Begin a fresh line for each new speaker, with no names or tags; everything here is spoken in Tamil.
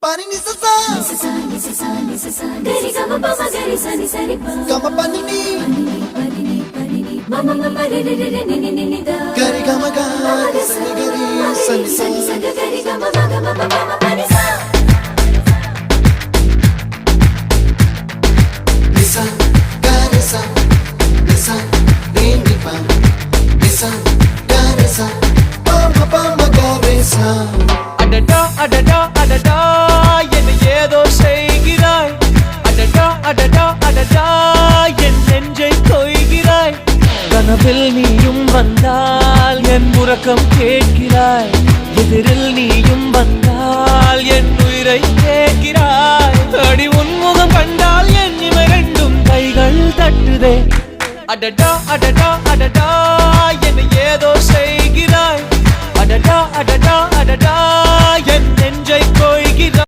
Pani ni sa sa gari gama pa ma gari sa ni sa ri pa gama pani ni mama mama re re re ni ni ni da gari gama ga sa ni gari sa ni sa gari gama ma gama mama pani sa nisa gari sa nisa re ni pa nisa gari sa pa ma gari sa
அடடா அடடா அடடா என்ன ஏதோ செய்கிறாய் அடடா அடடா அடடா என் நெஞ்சை கொய்கிறாய் கனவில் நீயும் வந்தால் என் உறக்கம் கேட்கிறாய் எதிரில் நீயும் வந்தால் என் உயிரை கேட்கிறாய் அடி உன்முகம் கண்டால் என் இமை ரெண்டும் கைகள் தட்டுதே அடடா அடடா அடடா என்ன ஏதோ செய்கிறாய் அடடா அடடா அடடா என் நெஞ்சை கொய்கிறாய்